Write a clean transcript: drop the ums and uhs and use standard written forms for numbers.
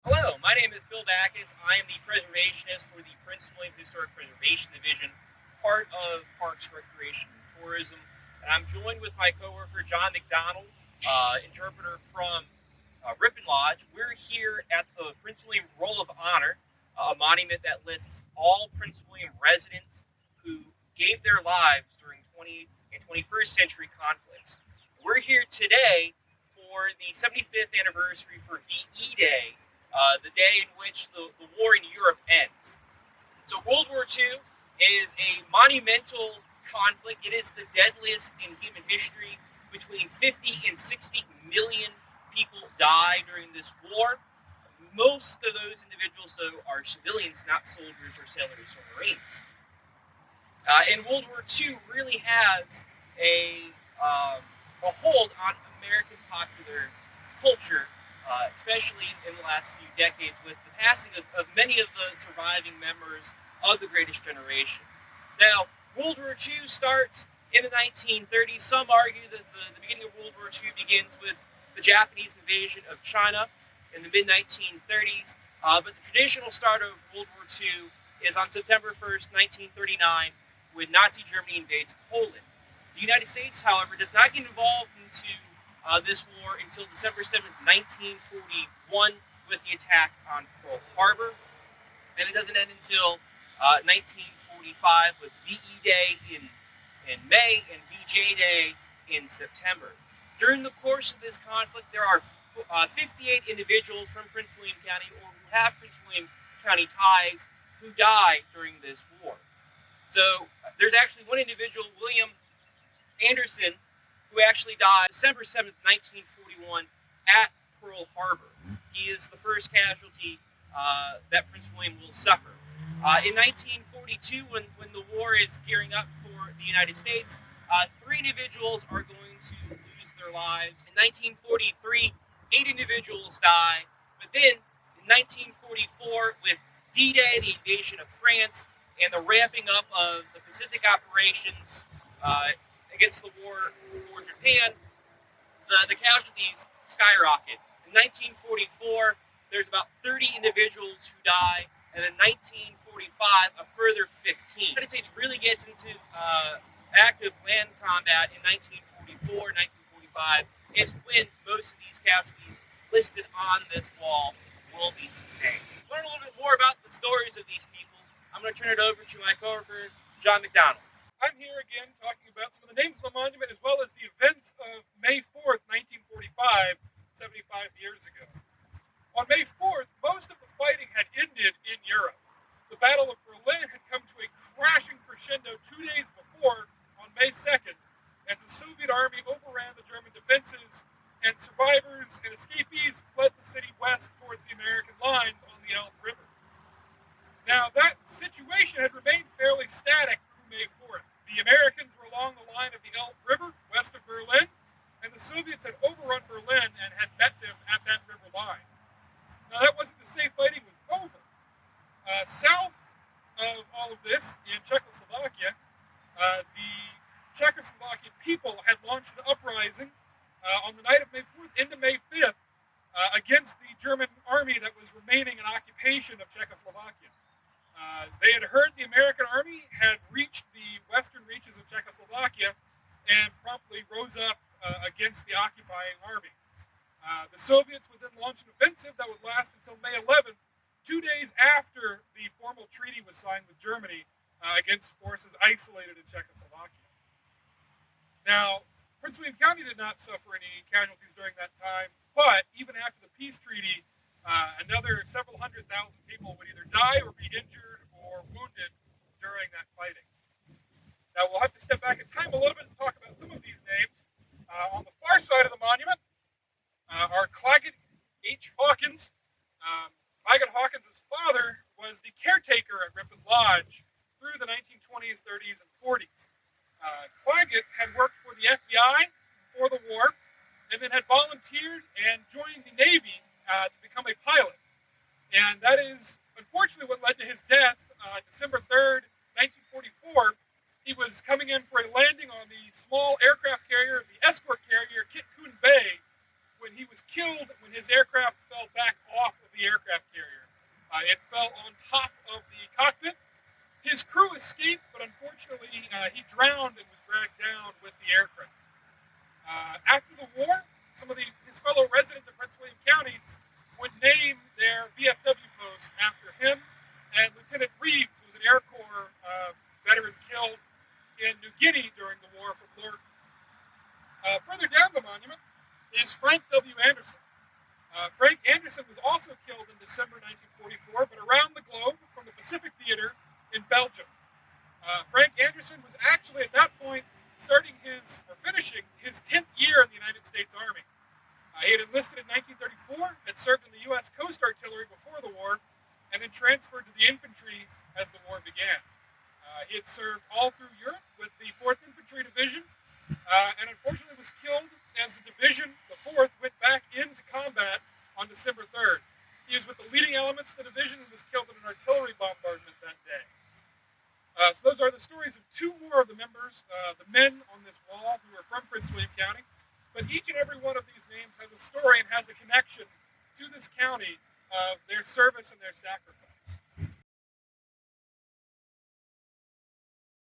Hello, my name is Bill Backus. I am the preservationist for the Prince William Historic Preservation Division, part of Parks, Recreation, and Tourism. And I'm joined with my coworker, John McDonald, interpreter from Ripon Lodge. We're here at the Prince William Roll of Honor, a monument that lists all Prince William residents who gave their lives during 20th and 21st century conflicts. We're here today for the 75th anniversary for VE Day, the day in which the war in Europe ends. So World War II is a monumental conflict. It is the deadliest in human history. Between 50 and 60 million people die during this war. Most of those individuals, though, are civilians, not soldiers or sailors or Marines. And World War II really has a hold on American popular culture, especially in the last few decades, with the passing of many of the surviving members of the Greatest Generation. Now, World War II starts in the 1930s. Some argue that the beginning of World War II begins with the Japanese invasion of China in the mid-1930s, but the traditional start of World War II is on September 1st, 1939, when Nazi Germany invades Poland. The United States, however, does not get involved into this war until December 7th, 1941, with the attack on Pearl Harbor. And it doesn't end until 1945 with VE Day in May and VJ Day in September. During the course of this conflict, there are 58 individuals from Prince William County or who have Prince William County ties who die during this war. So there's actually one individual, William Anderson, who actually died December 7th, 1941 at Pearl Harbor. He is the first casualty that Prince William will suffer. In 1942, when the war is gearing up for the United States, 3 individuals are going to lose their lives. In 1943, 8 individuals die. But then, in 1944, with D-Day, the invasion of France, and the ramping up of the Pacific operations against the war for Japan, the casualties skyrocket. In 1944, there's about 30 individuals who die, and in 1945, a further 15. The United States really gets into active land combat in 1944, 1945, is when most of these casualties listed on this wall will be sustained. To learn a little bit more about the stories of these people, I'm going to turn it over to my coworker, John McDonald. I'm here again talking about some of the names of the monument as well as the events of May 4th, 1945, 75 years ago. On May 4th, most of the fighting had ended in Europe. The Battle of Berlin had come to a crashing crescendo 2 days before, on May 2nd, as the Soviet army overran the German defenses and survivors and escapees fled the city west towards the American lines on the Elbe River. Now, that situation had remained fairly static through May 4th. The Americans were along the line of the Elbe River, west of Berlin, and the Soviets had overrun Berlin and had met them at that river line. Now, that wasn't to say fighting was over. South of all of this, in Czechoslovakia, the Czechoslovakian people had launched an uprising on the night of May 4th into May 5th against the German army that was remaining in occupation of Czechoslovakia. They had heard the American army had reached the western reaches of Czechoslovakia and promptly rose up against the occupying army. The Soviets would then launch an offensive that would last until May 11th, 2 days after the formal treaty was signed with Germany against forces isolated in Czechoslovakia. Now, Prince William County did not suffer any casualties during that time, but even after the peace treaty, another several 100,000 people would either die or be injured or wounded during that fighting. Now, we'll have to step back in time a little bit and talk about some of these names. On the far side of the monument are Claggett Hawkins. Claggett Hawkins' father was the caretaker at Ripon Lodge through the 1920s, 30s, and 40s. Claggett had worked for the FBI before the war, and then had volunteered and joined the Navy to become a pilot. And that is, unfortunately, what led to his death. December 3rd, 1944, he was coming in for a landing on the small aircraft carrier, the escort carrier, Kitcoon Bay, when he was killed when his aircraft fell back off of the aircraft It fell on top of the cockpit. His crew escaped, but unfortunately he drowned and was dragged down with the aircraft. After the war, some of his fellow residents of Prince William County would name their VFW post after him, and Lieutenant Reeves was an Air Corps veteran killed in New Guinea during the war for Blorton. Further down the monument is Frank W. Anderson. Frank Anderson was also killed in December 1944, but around the globe from the Pacific Theater in Belgium. Frank Anderson was actually at that point finishing his 10th year in the United States Army. He had enlisted in 1934, had served in the U.S. Coast Artillery before the war, and then transferred to the infantry as the war began. He had served all through Europe with the 4th Infantry Division, and unfortunately was killed as the division, the 4th, went back into combat on December 3rd. He was with the leading elements of the division and was killed in an artillery bombardment that day. So those are the stories of 2 more of the members, the men on this wall who are from Prince William County. But each and every one of these names has a story and has a connection to this county of their service and their sacrifice.